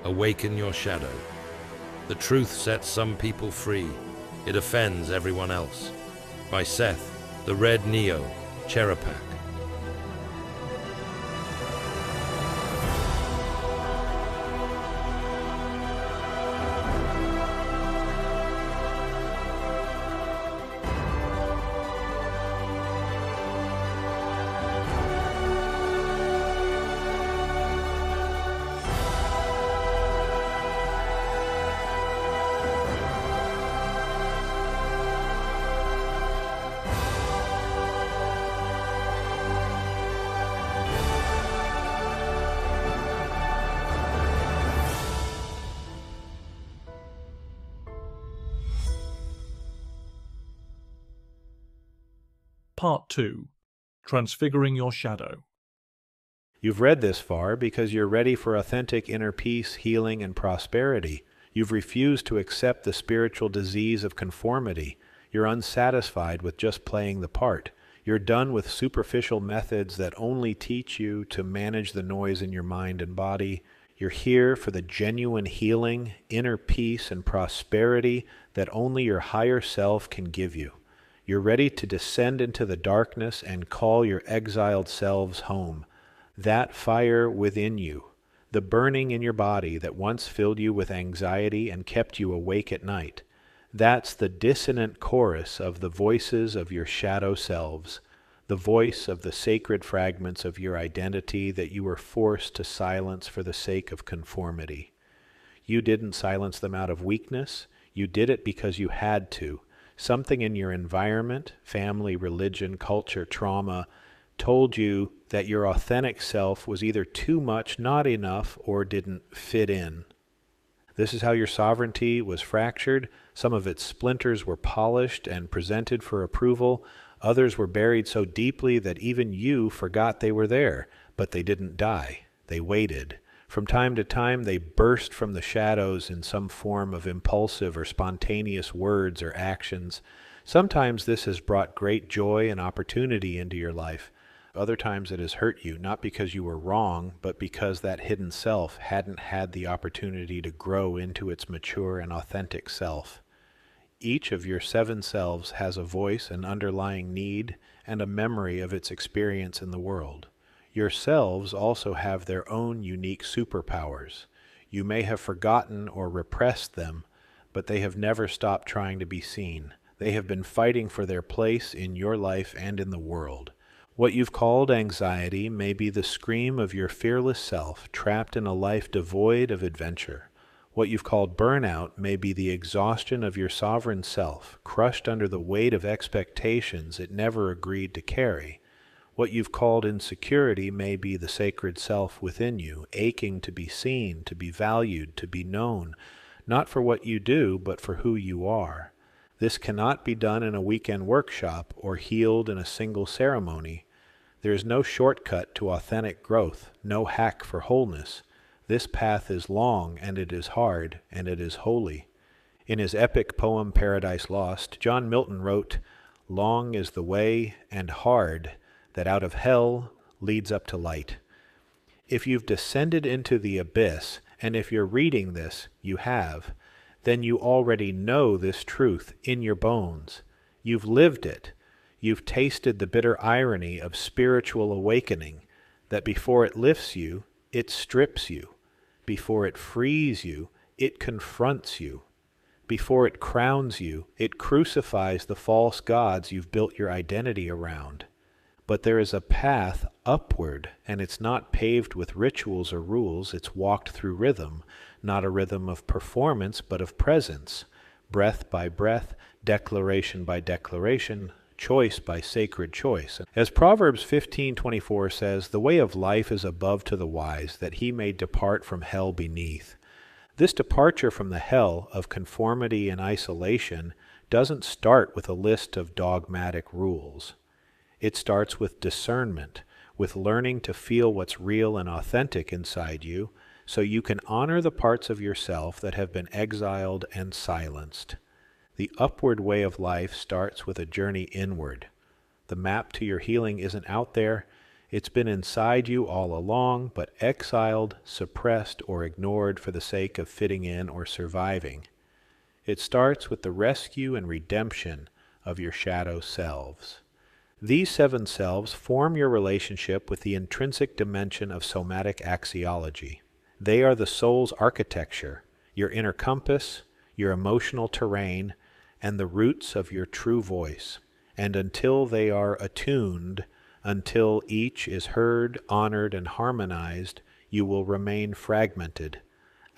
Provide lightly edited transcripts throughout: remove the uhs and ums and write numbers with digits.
Awaken your shadow. The truth sets some people free. It offends everyone else. By Seth, the Red Neo, Cherupak. Part 2. Transfiguring Your Shadow. You've read this far because you're ready for authentic inner peace, healing, and prosperity. You've refused to accept the spiritual disease of conformity. You're unsatisfied with just playing the part. You're done with superficial methods that only teach you to manage the noise in your mind and body. You're here for the genuine healing, inner peace, and prosperity that only your higher self can give you. You're ready to descend into the darkness and call your exiled selves home. That fire within you, the burning in your body that once filled you with anxiety and kept you awake at night, that's the dissonant chorus of the voices of your shadow selves, the voice of the sacred fragments of your identity that you were forced to silence for the sake of conformity. You didn't silence them out of weakness. You did it because you had to. Something in your environment, family, religion, culture, trauma, told you that your authentic self was either too much, not enough, or didn't fit in. This is how your sovereignty was fractured. Some of its splinters were polished and presented for approval. Others were buried so deeply that even you forgot they were there, but they didn't die. They waited. From time to time, they burst from the shadows in some form of impulsive or spontaneous words or actions. Sometimes this has brought great joy and opportunity into your life. Other times it has hurt you, not because you were wrong, but because that hidden self hadn't had the opportunity to grow into its mature and authentic self. Each of your 7 selves has a voice, an underlying need, and a memory of its experience in the world. Your selves also have their own unique superpowers. You may have forgotten or repressed them, but they have never stopped trying to be seen. They have been fighting for their place in your life and in the world. What you've called anxiety may be the scream of your fearless self trapped in a life devoid of adventure. What you've called burnout may be the exhaustion of your sovereign self, crushed under the weight of expectations it never agreed to carry. What you've called insecurity may be the sacred self within you, aching to be seen, to be valued, to be known, not for what you do, but for who you are. This cannot be done in a weekend workshop or healed in a single ceremony. There is no shortcut to authentic growth, no hack for wholeness. This path is long, and it is hard, and it is holy. In his epic poem Paradise Lost, John Milton wrote, "Long is the way, and hard, that out of hell leads up to light." If you've descended into the abyss, and if you're reading this, you have, then you already know this truth in your bones. You've lived it. You've tasted the bitter irony of spiritual awakening, that before it lifts you, it strips you. Before it frees you, it confronts you. Before it crowns you, it crucifies the false gods you've built your identity around. But there is a path upward, and it's not paved with rituals or rules. It's walked through rhythm, not a rhythm of performance, but of presence, breath by breath, declaration by declaration, choice by sacred choice. As Proverbs 15:24 says, "The way of life is above to the wise, that he may depart from hell beneath." This departure from the hell of conformity and isolation doesn't start with a list of dogmatic rules. It starts with discernment, with learning to feel what's real and authentic inside you, so you can honor the parts of yourself that have been exiled and silenced. The upward way of life starts with a journey inward. The map to your healing isn't out there, It's been inside you all along, but exiled, suppressed, or ignored for the sake of fitting in or surviving. It starts with the rescue and redemption of your shadow selves. These 7 selves form your relationship with the intrinsic dimension of somatic axiology. They are the soul's architecture, your inner compass, your emotional terrain, and the roots of your true voice. And until they are attuned, until each is heard, honored, and harmonized, you will remain fragmented,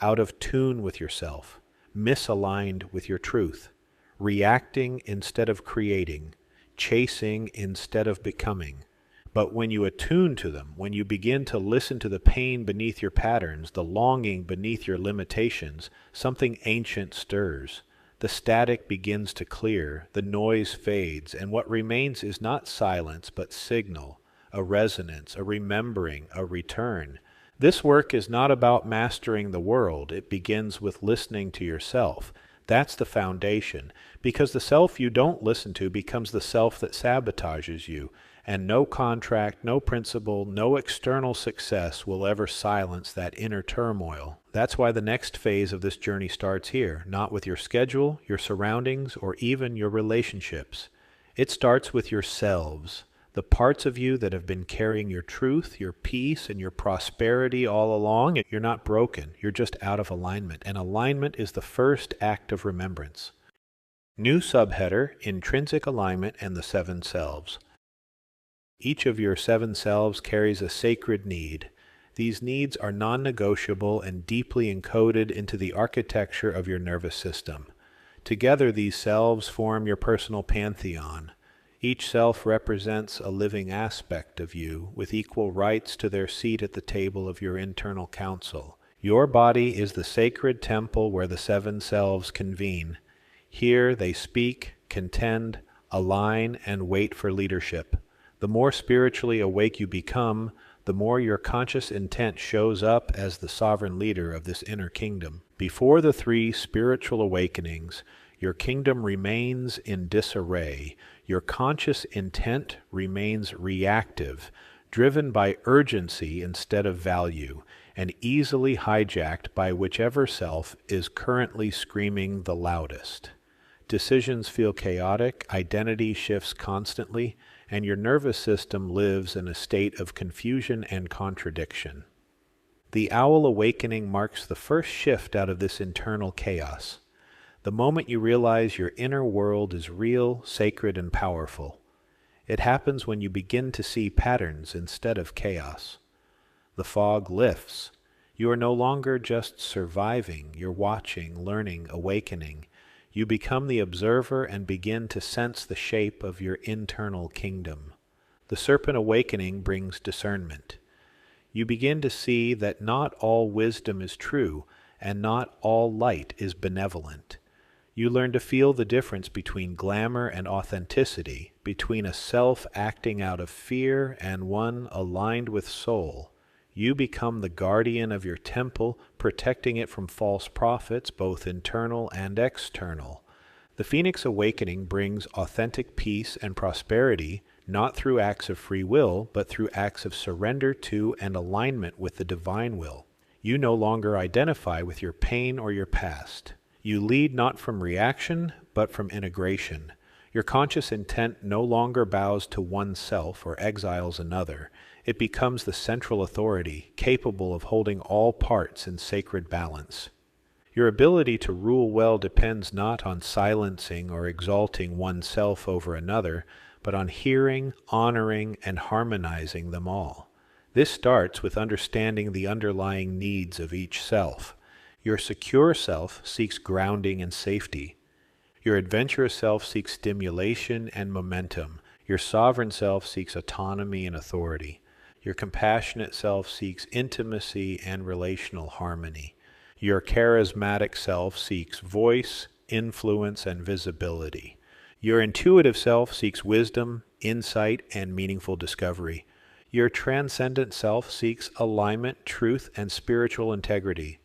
out of tune with yourself, misaligned with your truth, reacting instead of creating, chasing instead of becoming. But when you attune to them, when you begin to listen to the pain beneath your patterns, the longing beneath your limitations, something ancient stirs. The static begins to clear, the noise fades, and what remains is not silence but signal, a resonance, a remembering, a return. This work is not about mastering the world. It begins with listening to yourself. That's the foundation, because the self you don't listen to becomes the self that sabotages you, and no contract, no principle, no external success will ever silence that inner turmoil. That's why the next phase of this journey starts here, not with your schedule, your surroundings, or even your relationships. It starts with yourselves, the parts of you that have been carrying your truth, your peace, and your prosperity all along. You're not broken, you're just out of alignment, and alignment is the first act of remembrance. New subheader, Intrinsic Alignment and the 7 Selves. Each of your 7 selves carries a sacred need. These needs are non-negotiable and deeply encoded into the architecture of your nervous system. Together, these selves form your personal pantheon. Each self represents a living aspect of you, with equal rights to their seat at the table of your internal council. Your body is the sacred temple where the 7 selves convene. Here they speak, contend, align, and wait for leadership. The more spiritually awake you become, the more your conscious intent shows up as the sovereign leader of this inner kingdom. Before the 3 spiritual awakenings, your kingdom remains in disarray. Your conscious intent remains reactive, driven by urgency instead of value, and easily hijacked by whichever self is currently screaming the loudest. Decisions feel chaotic, identity shifts constantly, and your nervous system lives in a state of confusion and contradiction. The owl awakening marks the first shift out of this internal chaos. The moment you realize your inner world is real, sacred, and powerful. It happens when you begin to see patterns instead of chaos. The fog lifts. You are no longer just surviving, you're watching, learning, awakening. You become the observer and begin to sense the shape of your internal kingdom. The serpent awakening brings discernment. You begin to see that not all wisdom is true, and not all light is benevolent. You learn to feel the difference between glamour and authenticity, between a self acting out of fear and one aligned with soul. You become the guardian of your temple, protecting it from false prophets, both internal and external. The Phoenix Awakening brings authentic peace and prosperity, not through acts of free will, but through acts of surrender to and alignment with the divine will. You no longer identify with your pain or your past. You lead not from reaction, but from integration. Your conscious intent no longer bows to oneself or exiles another. It becomes the central authority, capable of holding all parts in sacred balance. Your ability to rule well depends not on silencing or exalting oneself over another, but on hearing, honoring, and harmonizing them all. This starts with understanding the underlying needs of each self. Your secure self seeks grounding and safety. Your adventurous self seeks stimulation and momentum. Your sovereign self seeks autonomy and authority. Your compassionate self seeks intimacy and relational harmony. Your charismatic self seeks voice, influence, and visibility. Your intuitive self seeks wisdom, insight, and meaningful discovery. Your transcendent self seeks alignment, truth, and spiritual integrity.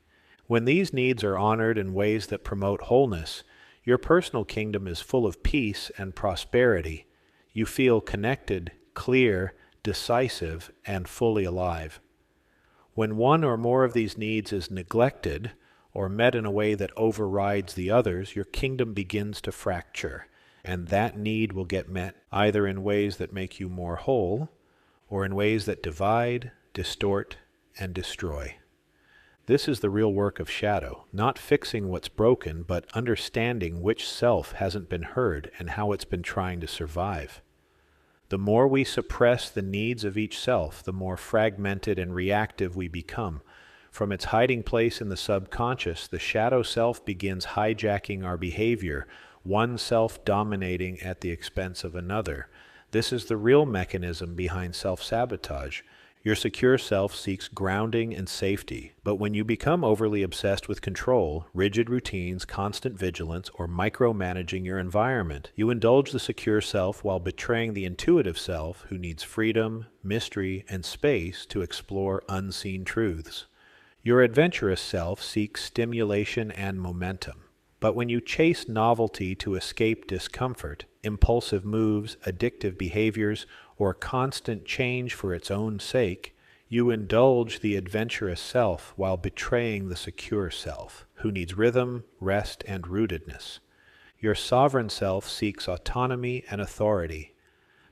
When these needs are honored in ways that promote wholeness, your personal kingdom is full of peace and prosperity. You feel connected, clear, decisive, and fully alive. When one or more of these needs is neglected or met in a way that overrides the others, your kingdom begins to fracture, and that need will get met either in ways that make you more whole or in ways that divide, distort, and destroy. This is the real work of shadow, not fixing what's broken, but understanding which self hasn't been heard and how it's been trying to survive. The more we suppress the needs of each self, the more fragmented and reactive we become. From its hiding place in the subconscious, the shadow self begins hijacking our behavior, one self dominating at the expense of another. This is the real mechanism behind self-sabotage. Your secure self seeks grounding and safety, but when you become overly obsessed with control, rigid routines, constant vigilance, or micromanaging your environment, you indulge the secure self while betraying the intuitive self who needs freedom, mystery, and space to explore unseen truths. Your adventurous self seeks stimulation and momentum, but when you chase novelty to escape discomfort, impulsive moves, addictive behaviors, or constant change for its own sake, you indulge the adventurous self while betraying the secure self, who needs rhythm, rest, and rootedness. Your sovereign self seeks autonomy and authority,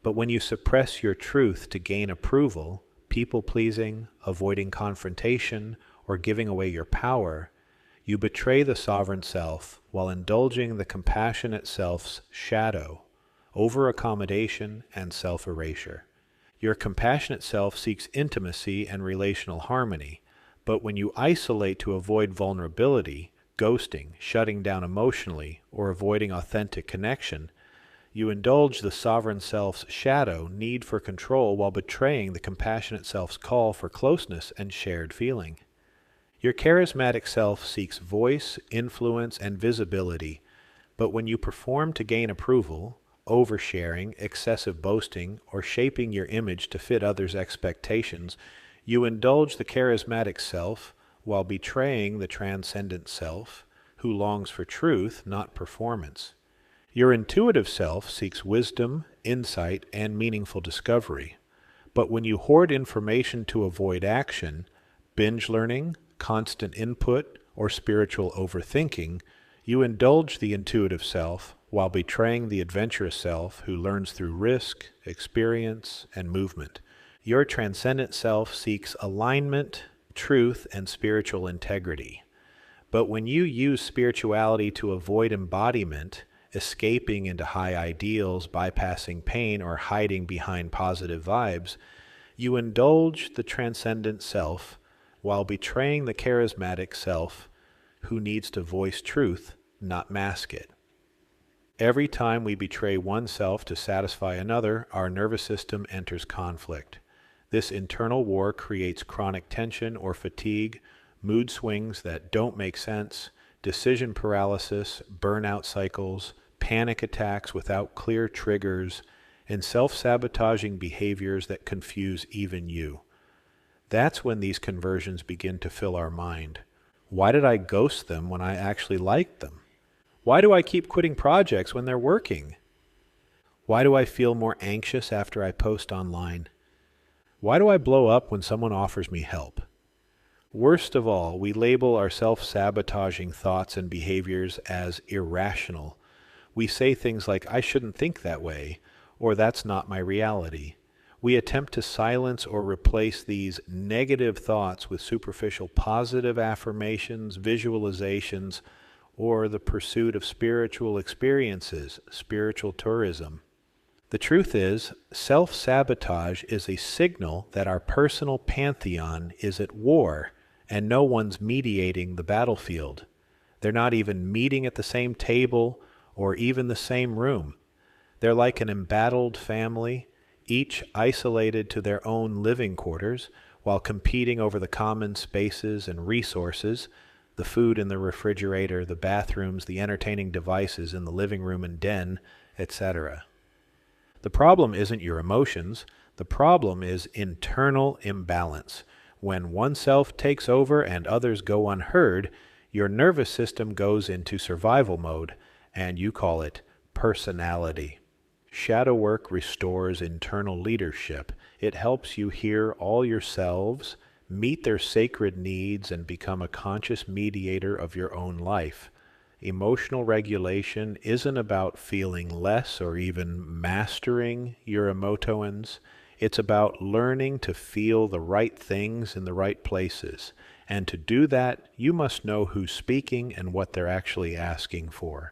but when you suppress your truth to gain approval, people-pleasing, avoiding confrontation, or giving away your power, you betray the sovereign self while indulging the compassionate self's shadow, over-accommodation, and self-erasure. Your compassionate self seeks intimacy and relational harmony, but when you isolate to avoid vulnerability, ghosting, shutting down emotionally, or avoiding authentic connection, you indulge the sovereign self's shadow need for control while betraying the compassionate self's call for closeness and shared feeling. Your charismatic self seeks voice, influence, and visibility, but when you perform to gain approval, oversharing, excessive boasting, or shaping your image to fit others' expectations, you indulge the charismatic self while betraying the transcendent self, who longs for truth, not performance. Your intuitive self seeks wisdom, insight, and meaningful discovery, but when you hoard information to avoid action, binge learning, constant input, or spiritual overthinking, you indulge the intuitive self while betraying the adventurous self who learns through risk, experience, and movement. Your transcendent self seeks alignment, truth, and spiritual integrity. But when you use spirituality to avoid embodiment, escaping into high ideals, bypassing pain, or hiding behind positive vibes, you indulge the transcendent self while betraying the charismatic self who needs to voice truth, not mask it. Every time we betray oneself to satisfy another, our nervous system enters conflict. This internal war creates chronic tension or fatigue, mood swings that don't make sense, decision paralysis, burnout cycles, panic attacks without clear triggers, and self-sabotaging behaviors that confuse even you. That's when these conversions begin to fill our mind. Why did I ghost them when I actually liked them? Why do I keep quitting projects when they're working? Why do I feel more anxious after I post online? Why do I blow up when someone offers me help? Worst of all, we label our self-sabotaging thoughts and behaviors as irrational. We say things like, I shouldn't think that way, or that's not my reality. We attempt to silence or replace these negative thoughts with superficial positive affirmations, visualizations, or the pursuit of spiritual experiences, spiritual tourism. The truth is, self-sabotage is a signal that our personal pantheon is at war, and no one's mediating the battlefield. They're not even meeting at the same table or even the same room. They're like an embattled family, each isolated to their own living quarters, while competing over the common spaces and resources, the food in the refrigerator, the bathrooms, the entertaining devices in the living room and den, etc. The problem isn't your emotions. The problem is internal imbalance. When one self takes over and others go unheard, your nervous system goes into survival mode, and you call it personality. Shadow work restores internal leadership. It helps you hear all yourselves, meet their sacred needs, and become a conscious mediator of your own life. Emotional regulation isn't about feeling less or even mastering your emotions. It's about learning to feel the right things in the right places. And to do that, you must know who's speaking and what they're actually asking for.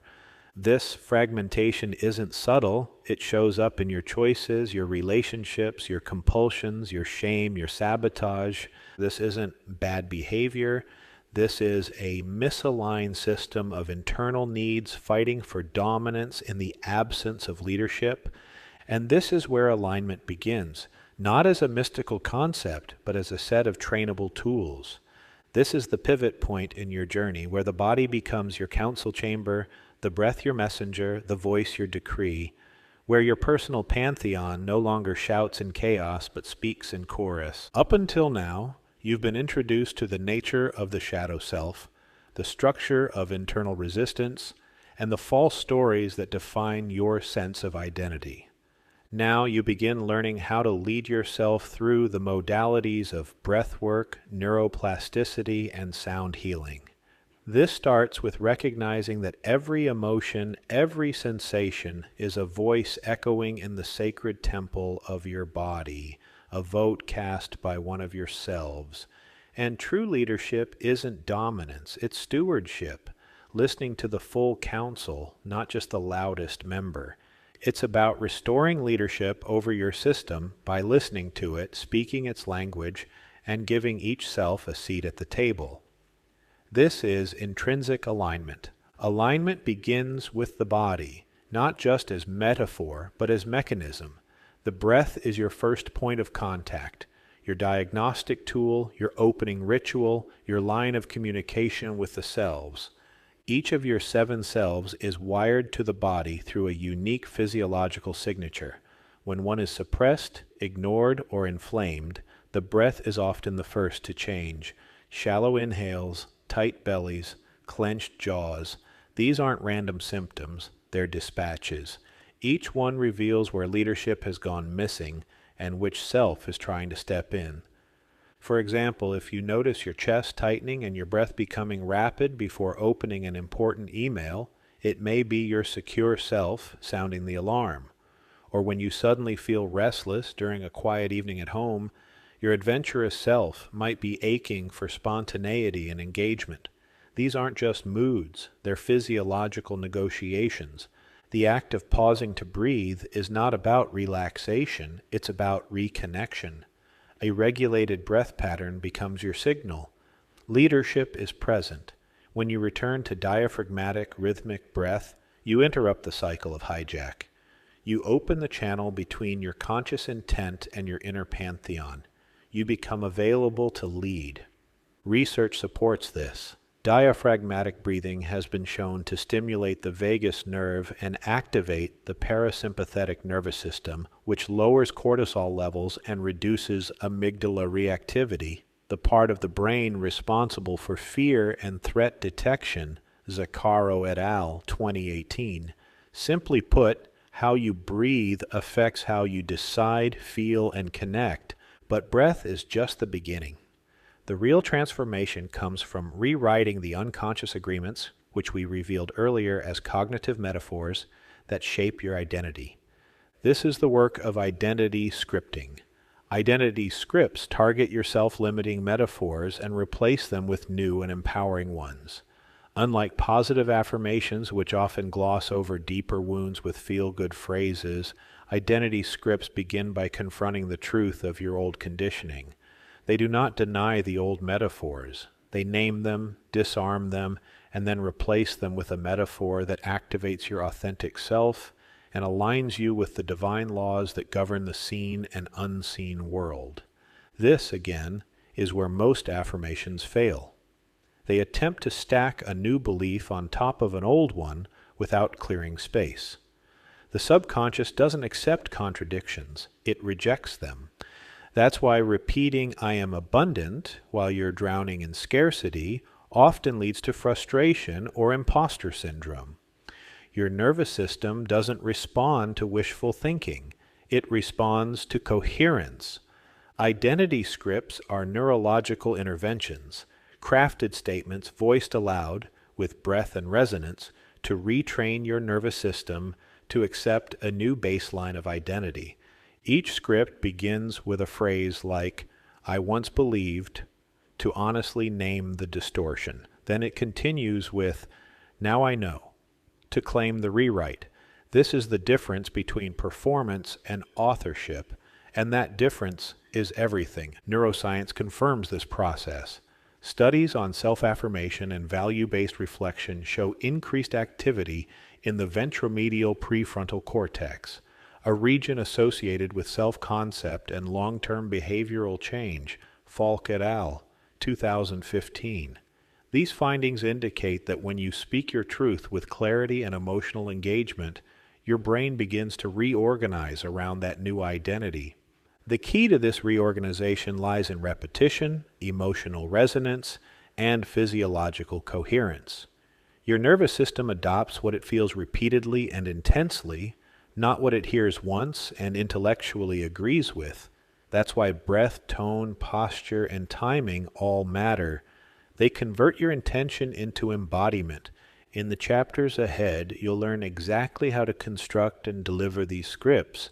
This fragmentation isn't subtle. It shows up in your choices, your relationships, your compulsions, your shame, your sabotage. This isn't bad behavior. This is a misaligned system of internal needs fighting for dominance in the absence of leadership. And this is where alignment begins, not as a mystical concept, but as a set of trainable tools. This is the pivot point in your journey, where the body becomes your council chamber, the breath your messenger, the voice your decree, where your personal pantheon no longer shouts in chaos but speaks in chorus. Up until now, you've been introduced to the nature of the shadow self, the structure of internal resistance, and the false stories that define your sense of identity. Now you begin learning how to lead yourself through the modalities of breath work, neuroplasticity, and sound healing. This starts with recognizing that every emotion, every sensation is a voice echoing in the sacred temple of your body, a vote cast by one of yourselves. And true leadership isn't dominance, it's stewardship, listening to the full council, not just the loudest member. It's about restoring leadership over your system by listening to it, speaking its language, and giving each self a seat at the table. This is intrinsic alignment. Alignment begins with the body, not just as metaphor, but as mechanism. The breath is your first point of contact, your diagnostic tool, your opening ritual, your line of communication with the selves. Each of your 7 selves is wired to the body through a unique physiological signature. When one is suppressed, ignored, or inflamed, the breath is often the first to change. Shallow inhales, tight bellies, clenched jaws. These aren't random symptoms, they're dispatches. Each one reveals where leadership has gone missing and which self is trying to step in. For example, if you notice your chest tightening and your breath becoming rapid before opening an important email, it may be your secure self sounding the alarm. Or when you suddenly feel restless during a quiet evening at home, your adventurous self might be aching for spontaneity and engagement. These aren't just moods, they're physiological negotiations. The act of pausing to breathe is not about relaxation, it's about reconnection. A regulated breath pattern becomes your signal. Leadership is present. When you return to diaphragmatic, rhythmic breath, you interrupt the cycle of hijack. You open the channel between your conscious intent and your inner pantheon. You become available to lead. Research supports this. Diaphragmatic breathing has been shown to stimulate the vagus nerve and activate the parasympathetic nervous system, which lowers cortisol levels and reduces amygdala reactivity, the part of the brain responsible for fear and threat detection, Zaccaro et al., 2018. Simply put, how you breathe affects how you decide, feel, and connect, but breath is just the beginning. The real transformation comes from rewriting the unconscious agreements, which we revealed earlier as cognitive metaphors, that shape your identity. This is the work of identity scripting. Identity scripts target your self-limiting metaphors and replace them with new and empowering ones. Unlike positive affirmations, which often gloss over deeper wounds with feel-good phrases, identity scripts begin by confronting the truth of your old conditioning. They do not deny the old metaphors. They name them, disarm them, and then replace them with a metaphor that activates your authentic self and aligns you with the divine laws that govern the seen and unseen world. This, again, is where most affirmations fail. They attempt to stack a new belief on top of an old one without clearing space. The subconscious doesn't accept contradictions. It rejects them. That's why repeating "I am abundant" while you're drowning in scarcity often leads to frustration or imposter syndrome. Your nervous system doesn't respond to wishful thinking. It responds to coherence. Identity scripts are neurological interventions, crafted statements voiced aloud with breath and resonance to retrain your nervous system to accept a new baseline of identity. Each script begins with a phrase like, "I once believed," to honestly name the distortion. Then it continues with, "Now I know," to claim the rewrite. This is the difference between performance and authorship, and that difference is everything. Neuroscience confirms this process. Studies on self-affirmation and value-based reflection show increased activity in the ventromedial prefrontal cortex, a region associated with self-concept and long-term behavioral change, Falk et al., 2015. These findings indicate that when you speak your truth with clarity and emotional engagement, your brain begins to reorganize around that new identity. The key to this reorganization lies in repetition, emotional resonance, and physiological coherence. Your nervous system adopts what it feels repeatedly and intensely, not what it hears once and intellectually agrees with. That's why breath, tone, posture, and timing all matter. They convert your intention into embodiment. In the chapters ahead, you'll learn exactly how to construct and deliver these scripts.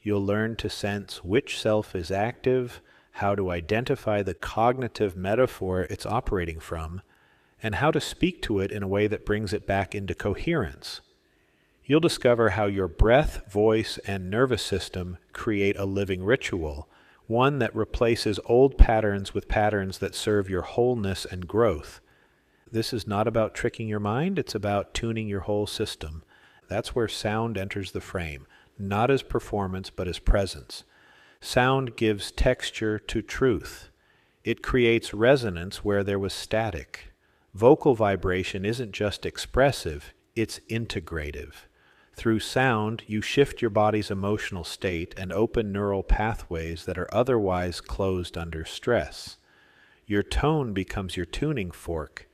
You'll learn to sense which self is active, how to identify the cognitive metaphor it's operating from, and how to speak to it in a way that brings it back into coherence. You'll discover how your breath, voice, and nervous system create a living ritual, one that replaces old patterns with patterns that serve your wholeness and growth. This is not about tricking your mind, it's about tuning your whole system. That's where sound enters the frame, not as performance but as presence. Sound gives texture to truth. It creates resonance where there was static. Vocal vibration isn't just expressive, it's integrative. Through sound, you shift your body's emotional state and open neural pathways that are otherwise closed under stress. Your tone becomes your tuning fork,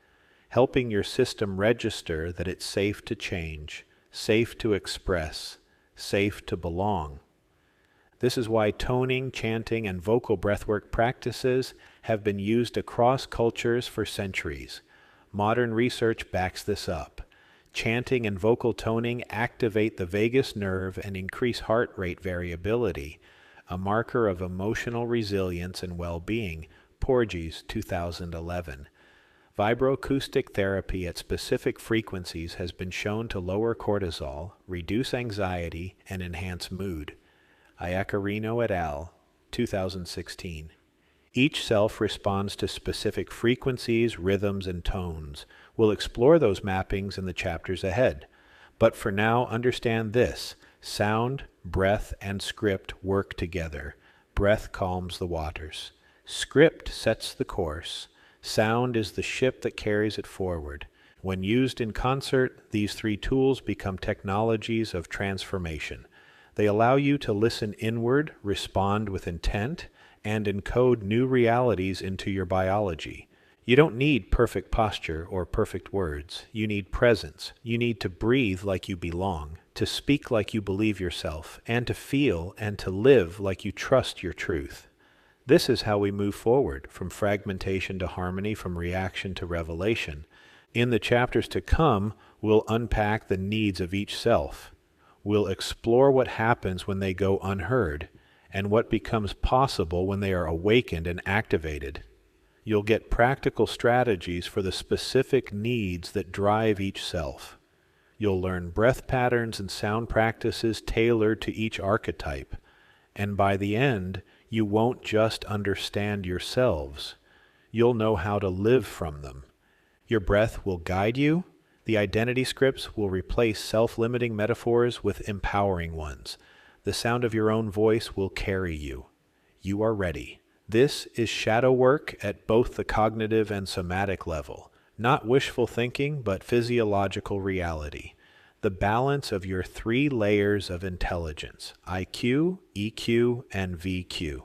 helping your system register that it's safe to change, safe to express, safe to belong. This is why toning, chanting, and vocal breathwork practices have been used across cultures for centuries. Modern research backs this up. Chanting and vocal toning activate the vagus nerve and increase heart rate variability, a marker of emotional resilience and well-being, Porges, 2011. Vibroacoustic therapy at specific frequencies has been shown to lower cortisol, reduce anxiety, and enhance mood. Iacarino et al., 2016. Each self responds to specific frequencies, rhythms, and tones. We'll explore those mappings in the chapters ahead. But for now, understand this: sound, breath, and script work together. Breath calms the waters. Script sets the course. Sound is the ship that carries it forward. When used in concert, these three tools become technologies of transformation. They allow you to listen inward, respond with intent, and encode new realities into your biology. You don't need perfect posture or perfect words. You need presence. You need to breathe like you belong, to speak like you believe yourself, and to feel and to live like you trust your truth. This is how we move forward, from fragmentation to harmony, from reaction to revelation. In the chapters to come, we'll unpack the needs of each self. We'll explore what happens when they go unheard, and what becomes possible when they are awakened and activated. You'll get practical strategies for the specific needs that drive each self. You'll learn breath patterns and sound practices tailored to each archetype. And by the end, you won't just understand yourselves. You'll know how to live from them. Your breath will guide you. The identity scripts will replace self-limiting metaphors with empowering ones. The sound of your own voice will carry you. You are ready. This is shadow work at both the cognitive and somatic level. Not wishful thinking, but physiological reality. The balance of your three layers of intelligence: IQ, EQ, and VQ.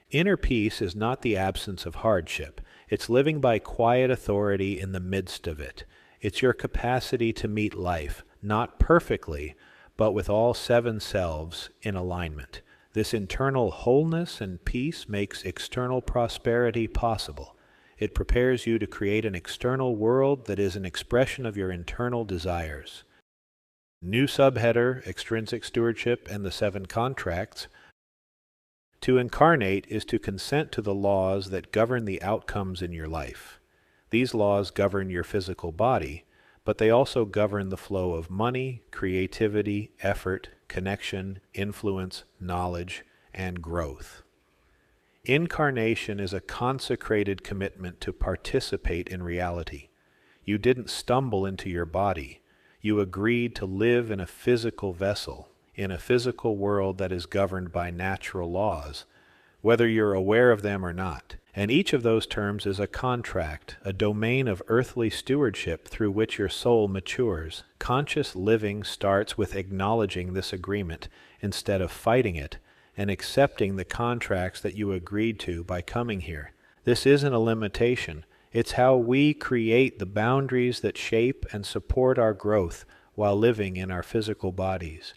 Inner peace is not the absence of hardship. It's living by quiet authority in the midst of it. It's your capacity to meet life, not perfectly, but with all seven selves in alignment. This internal wholeness and peace makes external prosperity possible. It prepares you to create an external world that is an expression of your internal desires. New subheader, Extrinsic Stewardship and the Seven Contracts. To incarnate is to consent to the laws that govern the outcomes in your life. These laws govern your physical body, but they also govern the flow of money, creativity, effort, connection, influence, knowledge, and growth. Incarnation is a consecrated commitment to participate in reality. You didn't stumble into your body. You agreed to live in a physical vessel, in a physical world that is governed by natural laws, whether you're aware of them or not. And each of those terms is a contract, a domain of earthly stewardship through which your soul matures. Conscious living starts with acknowledging this agreement instead of fighting it, and accepting the contracts that you agreed to by coming here. This isn't a limitation. It's how we create the boundaries that shape and support our growth while living in our physical bodies.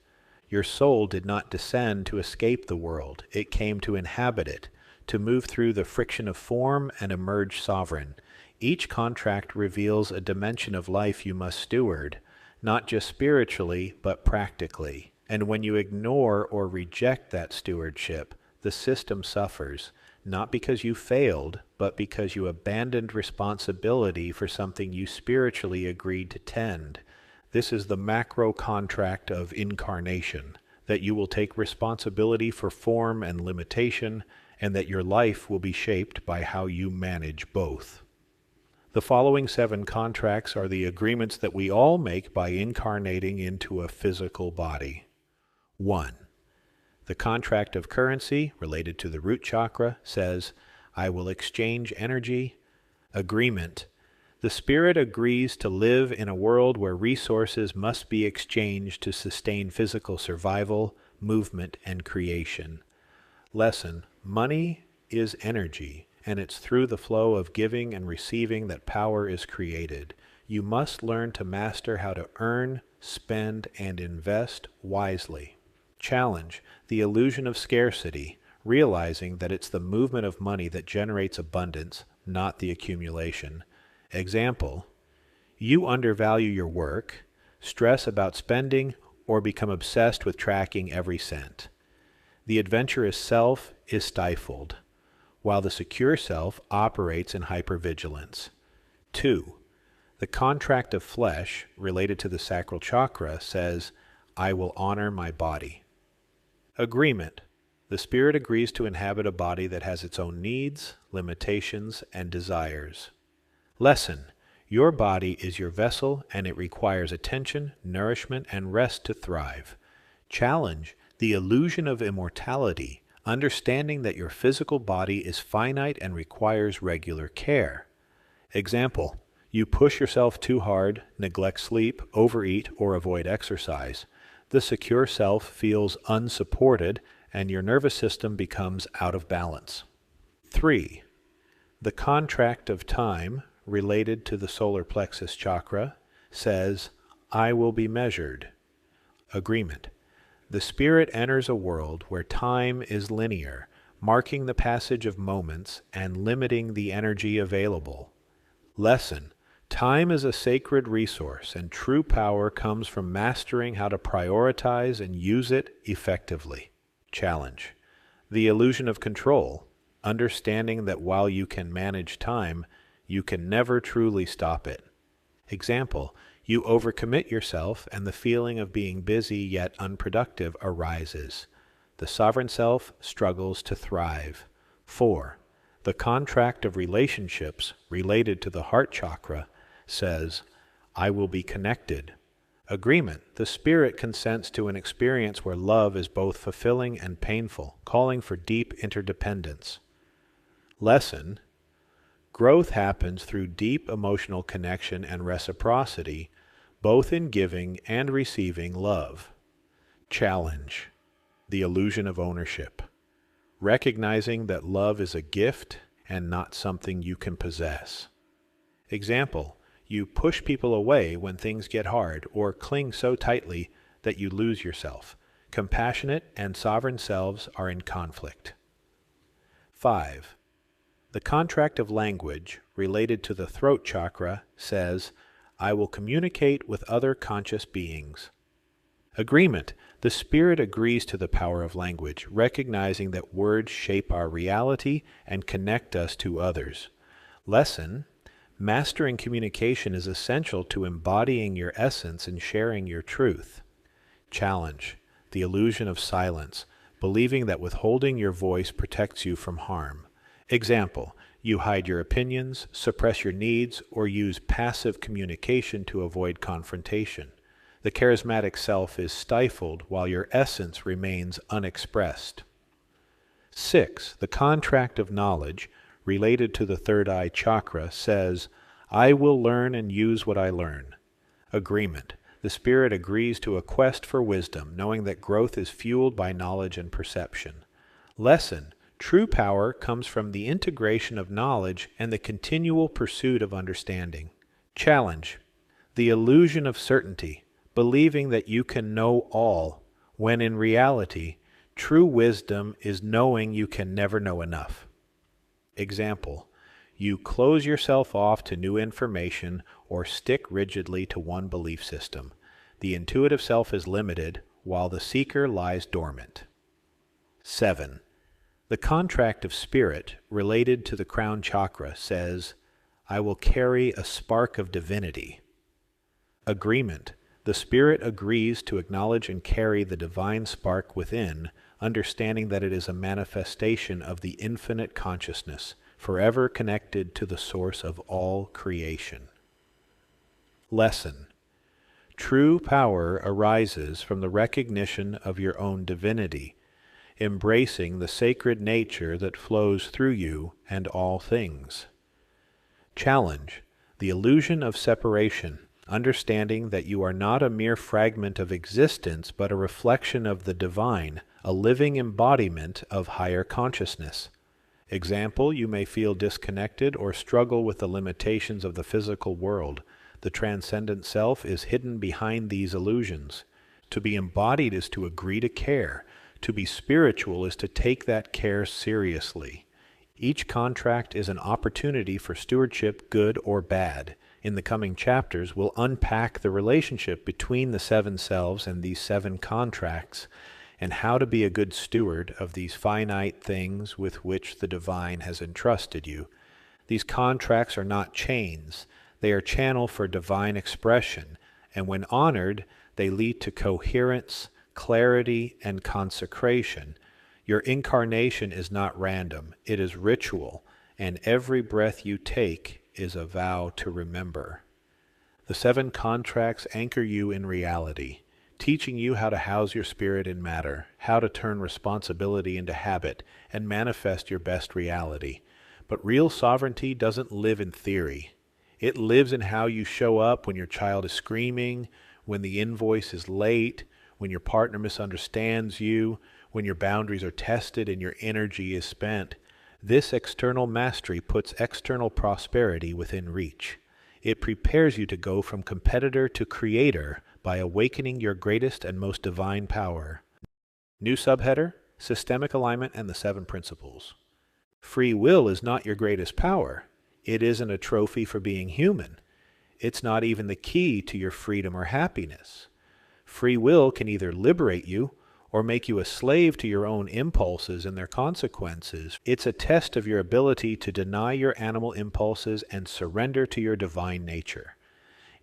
Your soul did not descend to escape the world. It came to inhabit it, to move through the friction of form and emerge sovereign. Each contract reveals a dimension of life you must steward, not just spiritually, but practically. And when you ignore or reject that stewardship, the system suffers, not because you failed, but because you abandoned responsibility for something you spiritually agreed to tend. This is the macro contract of incarnation, that you will take responsibility for form and limitation, and that your life will be shaped by how you manage both. The following seven contracts are the agreements that we all make by incarnating into a physical body. 1. The contract of currency, related to the root chakra, says, I will exchange energy. Agreement. The spirit agrees to live in a world where resources must be exchanged to sustain physical survival, movement, and creation. Lesson. Money is energy, and it's through the flow of giving and receiving that power is created. You must learn to master how to earn, spend, and invest wisely. Challenge. The illusion of scarcity, realizing that it's the movement of money that generates abundance, not the accumulation. Example. You undervalue your work, stress about spending, or become obsessed with tracking every cent. The adventurous self is stifled, while the secure self operates in hypervigilance. 2. The contract of flesh, related to the sacral chakra, says, I will honor my body. Agreement. The spirit agrees to inhabit a body that has its own needs, limitations, and desires. Lesson. Your body is your vessel, and it requires attention, nourishment, and rest to thrive. Challenge. The illusion of immortality, understanding that your physical body is finite and requires regular care. Example. You push yourself too hard, neglect sleep, overeat, or avoid exercise. The secure self feels unsupported, and your nervous system becomes out of balance. 3. The contract of time, related to the solar plexus chakra, says, I will be measured. Agreement. The spirit enters a world where time is linear, marking the passage of moments and limiting the energy available. Lesson. Time is a sacred resource, and true power comes from mastering how to prioritize and use it effectively. Challenge. The illusion of control, understanding that while you can manage time, you can never truly stop it. Example. You overcommit yourself, and the feeling of being busy yet unproductive arises. The sovereign self struggles to thrive. 4. The contract of relationships, related to the heart chakra, says, I will be connected. Agreement. The spirit consents to an experience where love is both fulfilling and painful, calling for deep interdependence. Lesson. Growth happens through deep emotional connection and reciprocity, both in giving and receiving love. Challenge. The illusion of ownership. Recognizing that love is a gift and not something you can possess. Example. You push people away when things get hard, or cling so tightly that you lose yourself. Compassionate and sovereign selves are in conflict. 5. The contract of language, related to the throat chakra, says, I will communicate with other conscious beings. Agreement. The spirit agrees to the power of language, recognizing that words shape our reality and connect us to others. Lesson. Mastering communication is essential to embodying your essence and sharing your truth. Challenge. The illusion of silence, believing that withholding your voice protects you from harm. Example. You hide your opinions, suppress your needs, or use passive communication to avoid confrontation. The charismatic self is stifled while your essence remains unexpressed. 6. The contract of knowledge, related to the third eye chakra, says, I will learn and use what I learn. Agreement. The spirit agrees to a quest for wisdom, knowing that growth is fueled by knowledge and perception. Lesson. True power comes from the integration of knowledge and the continual pursuit of understanding. Challenge. The illusion of certainty, believing that you can know all, when in reality, true wisdom is knowing you can never know enough. Example. You close yourself off to new information or stick rigidly to one belief system. The intuitive self is limited, while the seeker lies dormant. 7. The contract of spirit, related to the crown chakra, says, I will carry a spark of divinity. Agreement. The spirit agrees to acknowledge and carry the divine spark within, understanding that it is a manifestation of the infinite consciousness, forever connected to the source of all creation. Lesson. True power arises from the recognition of your own divinity, embracing the sacred nature that flows through you and all things. Challenge. The illusion of separation, understanding that you are not a mere fragment of existence but a reflection of the divine, a living embodiment of higher consciousness. Example, you may feel disconnected or struggle with the limitations of the physical world. The transcendent self is hidden behind these illusions. To be embodied is to agree to care. To be spiritual is to take that care seriously. Each contract is an opportunity for stewardship, good or bad. In the coming chapters, we'll unpack the relationship between the 7 selves and these 7 contracts, and how to be a good steward of these finite things with which the divine has entrusted you. These contracts are not chains. They are channel for divine expression, and when honored, they lead to coherence, clarity, and consecration. Your incarnation is not random, it is ritual, and every breath you take is a vow to remember. The 7 contracts anchor you in reality, teaching you how to house your spirit in matter, how to turn responsibility into habit, and manifest your best reality. But real sovereignty doesn't live in theory. It lives in how you show up when your child is screaming, when the invoice is late, when your partner misunderstands you, when your boundaries are tested and your energy is spent. This external mastery puts external prosperity within reach. It prepares you to go from competitor to creator by awakening your greatest and most divine power. New subheader, Systemic Alignment and the 7 Principles. Free will is not your greatest power. It isn't a trophy for being human. It's not even the key to your freedom or happiness. Free will can either liberate you or make you a slave to your own impulses and their consequences. It's a test of your ability to deny your animal impulses and surrender to your divine nature.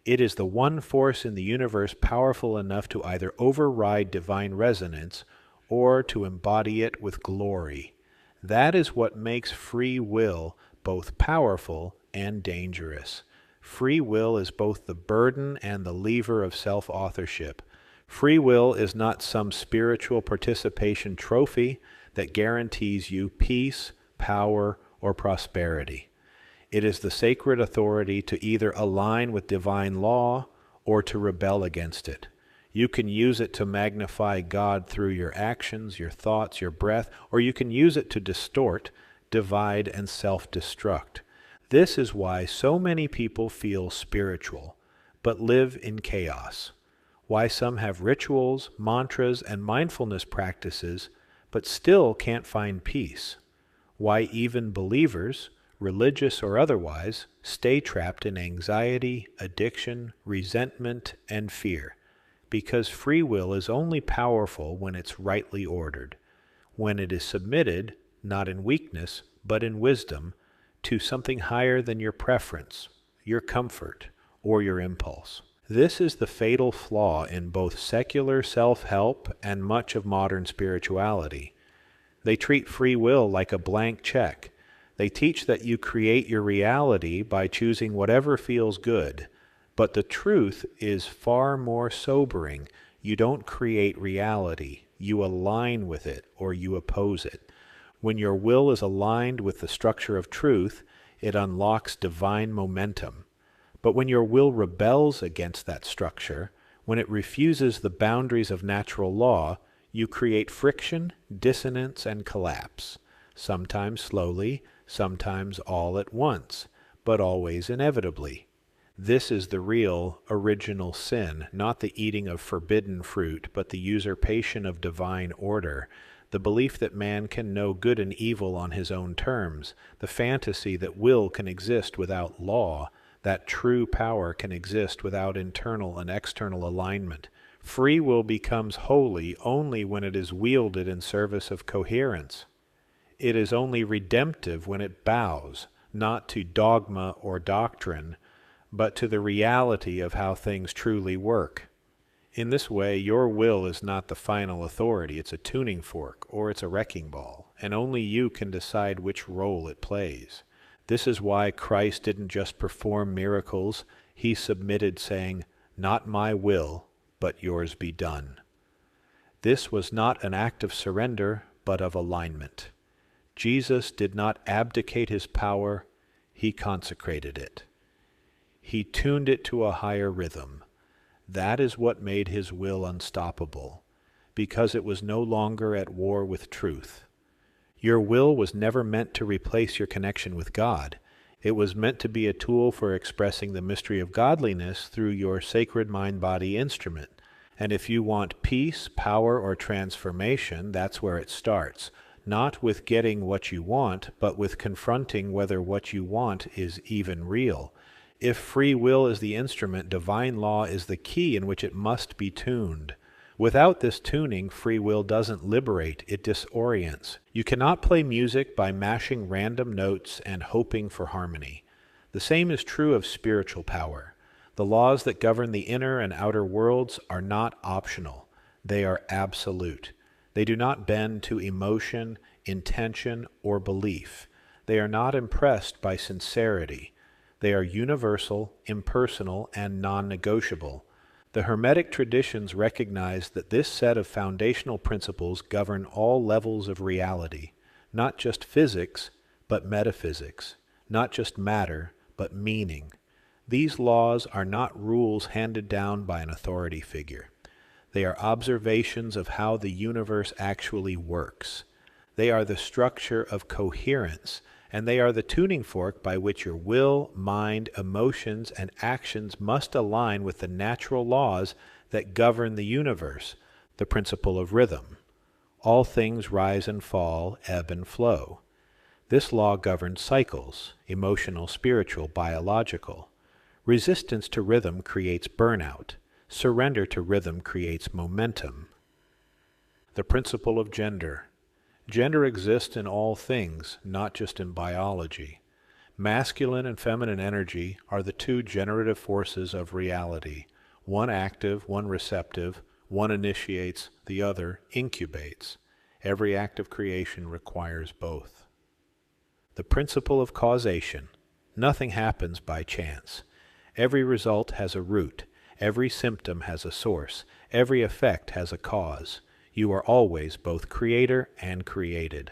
It is the one force in the universe powerful enough to either override divine resonance or to embody it with glory. That is what makes free will both powerful and dangerous. Free will is both the burden and the lever of self-authorship. Free will is not some spiritual participation trophy that guarantees you peace, power, or prosperity. It is the sacred authority to either align with divine law or to rebel against it. You can use it to magnify God through your actions, your thoughts, your breath, or you can use it to distort, divide, and self-destruct. This is why so many people feel spiritual, but live in chaos. Why some have rituals, mantras, and mindfulness practices, but still can't find peace. Why even believers, religious or otherwise, stay trapped in anxiety, addiction, resentment, and fear. Because free will is only powerful when it's rightly ordered, when it is submitted, not in weakness, but in wisdom, to something higher than your preference, your comfort, or your impulse. This is the fatal flaw in both secular self-help and much of modern spirituality. They treat free will like a blank check. They teach that you create your reality by choosing whatever feels good. But the truth is far more sobering. You don't create reality. You align with it, or you oppose it. When your will is aligned with the structure of truth, it unlocks divine momentum. But when your will rebels against that structure, when it refuses the boundaries of natural law, you create friction, dissonance, and collapse, sometimes slowly, sometimes all at once, but always inevitably. This is the real, original sin, not the eating of forbidden fruit, but the usurpation of divine order, the belief that man can know good and evil on his own terms, the fantasy that will can exist without law, that true power can exist without internal and external alignment. Free will becomes holy only when it is wielded in service of coherence. It is only redemptive when it bows, not to dogma or doctrine, but to the reality of how things truly work. In this way, your will is not the final authority. It's a tuning fork, or it's a wrecking ball, and only you can decide which role it plays. This is why Christ didn't just perform miracles. He submitted, saying, "Not my will, but yours be done." This was not an act of surrender, but of alignment. Jesus did not abdicate his power. He consecrated it. He tuned it to a higher rhythm. That is what made his will unstoppable, because it was no longer at war with truth. Your will was never meant to replace your connection with God. It was meant to be a tool for expressing the mystery of godliness through your sacred mind-body instrument. And if you want peace, power, or transformation, that's where it starts. Not with getting what you want, but with confronting whether what you want is even real. If free will is the instrument, divine law is the key in which it must be tuned. Without this tuning, free will doesn't liberate, it disorients. You cannot play music by mashing random notes and hoping for harmony. The same is true of spiritual power. The laws that govern the inner and outer worlds are not optional. They are absolute. They do not bend to emotion, intention, or belief. They are not impressed by sincerity. They are universal, impersonal, and non-negotiable. The Hermetic traditions recognize that this set of foundational principles govern all levels of reality, not just physics, but metaphysics, not just matter, but meaning. These laws are not rules handed down by an authority figure. They are observations of how the universe actually works. They are the structure of coherence, and they are the tuning fork by which your will, mind, emotions, and actions must align with the natural laws that govern the universe, the principle of rhythm. All things rise and fall, ebb and flow. This law governs cycles, emotional, spiritual, biological. Resistance to rhythm creates burnout. Surrender to rhythm creates momentum. The principle of gender. Gender exists in all things, not just in biology. Masculine and feminine energy are the two generative forces of reality. One active, one receptive, one initiates, the other incubates. Every act of creation requires both. The principle of causation. Nothing happens by chance. Every result has a root. Every symptom has a source. Every effect has a cause. You are always both creator and created.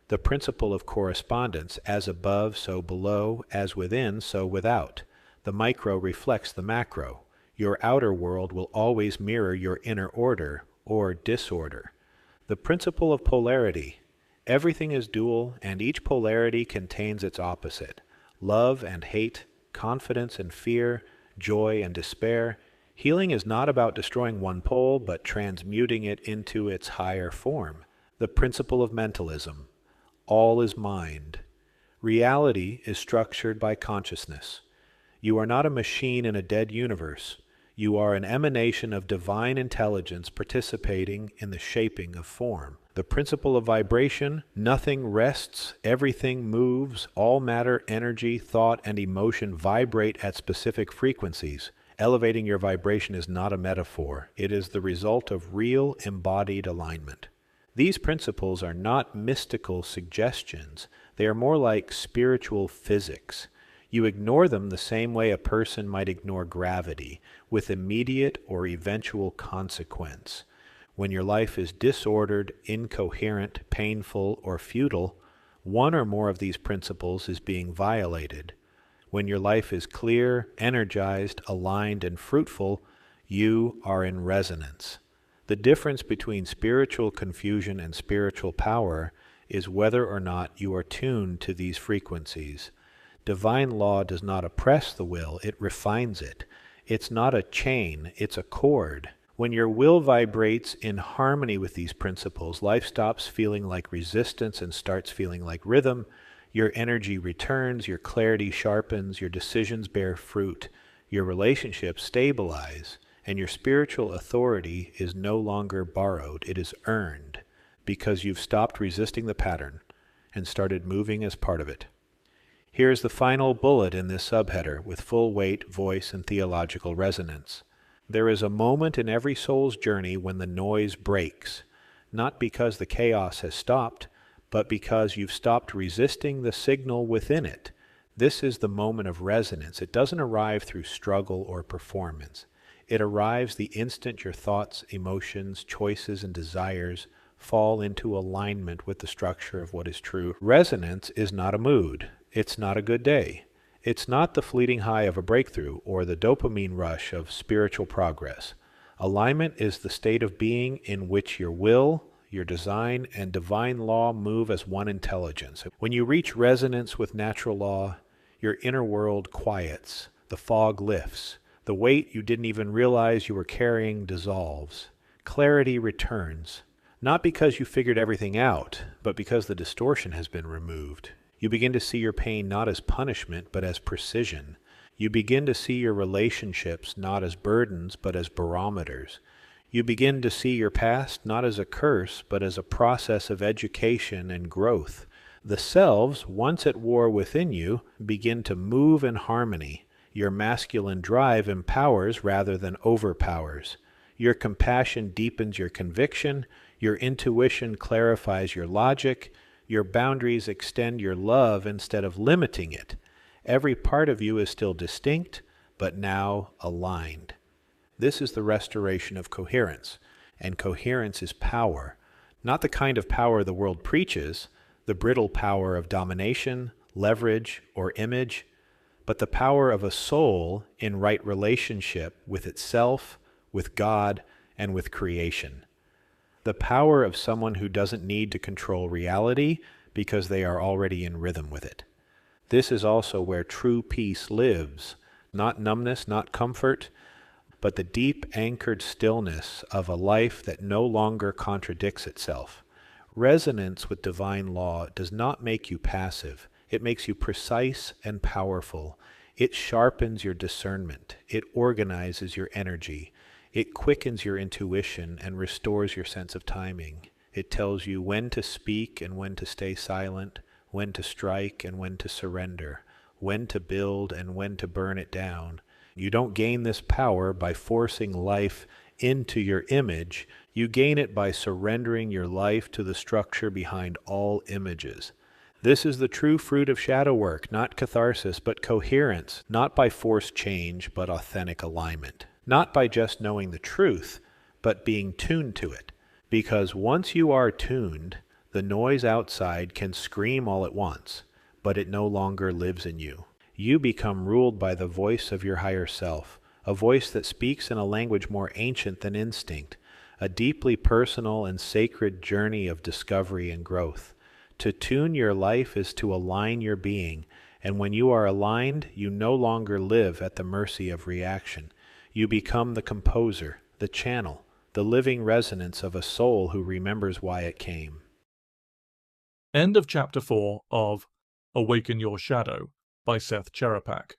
The principle of correspondence, as above, so below, as within, so without. The micro reflects the macro. Your outer world will always mirror your inner order or disorder. The principle of polarity. Everything is dual, and each polarity contains its opposite. love and hate, confidence and fear, joy and despair. Healing is not about destroying one pole, but transmuting it into its higher form. The principle of mentalism. All is mind. Reality is structured by consciousness. You are not a machine in a dead universe. You are an emanation of divine intelligence participating in the shaping of form. The principle of vibration, nothing rests, everything moves, all matter, energy, thought, and emotion vibrate at specific frequencies. Elevating your vibration is not a metaphor. It is the result of real embodied alignment. These principles are not mystical suggestions. They are more like spiritual physics. You ignore them the same way a person might ignore gravity, with immediate or eventual consequence. When your life is disordered, incoherent, painful, or futile, one or more of these principles is being violated. When your life is clear, energized, aligned, and fruitful, you are in resonance. The difference between spiritual confusion and spiritual power is whether or not you are tuned to these frequencies. Divine law does not oppress the will, it refines it. It's not a chain, it's a cord. When your will vibrates in harmony with these principles, life stops feeling like resistance and starts feeling like rhythm. Your energy returns, your clarity sharpens, your decisions bear fruit, your relationships stabilize, and your spiritual authority is no longer borrowed, it is earned, because you've stopped resisting the pattern and started moving as part of it. Here's the final bullet in this subheader with full weight, voice, and theological resonance. There is a moment in every soul's journey when the noise breaks, not because the chaos has stopped, but because you've stopped resisting the signal within it. This is the moment of resonance. It doesn't arrive through struggle or performance. It arrives the instant your thoughts, emotions, choices, and desires fall into alignment with the structure of what is true. Resonance is not a mood. It's not a good day. It's not the fleeting high of a breakthrough or the dopamine rush of spiritual progress. Alignment is the state of being in which your will, your design, and divine law move as one intelligence. When you reach resonance with natural law, your inner world quiets, the fog lifts, the weight you didn't even realize you were carrying dissolves. Clarity returns, not because you figured everything out, but because the distortion has been removed. You begin to see your pain not as punishment, but as precision. You begin to see your relationships not as burdens, but as barometers. You begin to see your past not as a curse, but as a process of education and growth. The selves, once at war within you, begin to move in harmony. Your masculine drive empowers rather than overpowers. Your compassion deepens your conviction. Your intuition clarifies your logic. Your boundaries extend your love instead of limiting it. Every part of you is still distinct, but now aligned. This is the restoration of coherence, and coherence is power, not the kind of power the world preaches, the brittle power of domination, leverage, or image, but the power of a soul in right relationship with itself, with God, and with creation. The power of someone who doesn't need to control reality because they are already in rhythm with it. This is also where true peace lives, not numbness, not comfort, but the deep anchored stillness of a life that no longer contradicts itself. Resonance with divine law does not make you passive. It makes you precise and powerful. It sharpens your discernment. It organizes your energy. It quickens your intuition and restores your sense of timing. It tells you when to speak and when to stay silent, when to strike and when to surrender, when to build and when to burn it down. You don't gain this power by forcing life into your image. You gain it by surrendering your life to the structure behind all images. This is the true fruit of shadow work, not catharsis, but coherence, not by forced change, but authentic alignment. Not by just knowing the truth, but being tuned to it. Because once you are tuned, the noise outside can scream all at once, but it no longer lives in you. You become ruled by the voice of your higher self, a voice that speaks in a language more ancient than instinct, a deeply personal and sacred journey of discovery and growth. To tune your life is to align your being, And when you are aligned, you no longer live at the mercy of reaction. You become the composer, the channel, the living resonance of a soul who remembers why it came. End of Chapter 4 of Awaken Your Shadow by Seth Cherepak.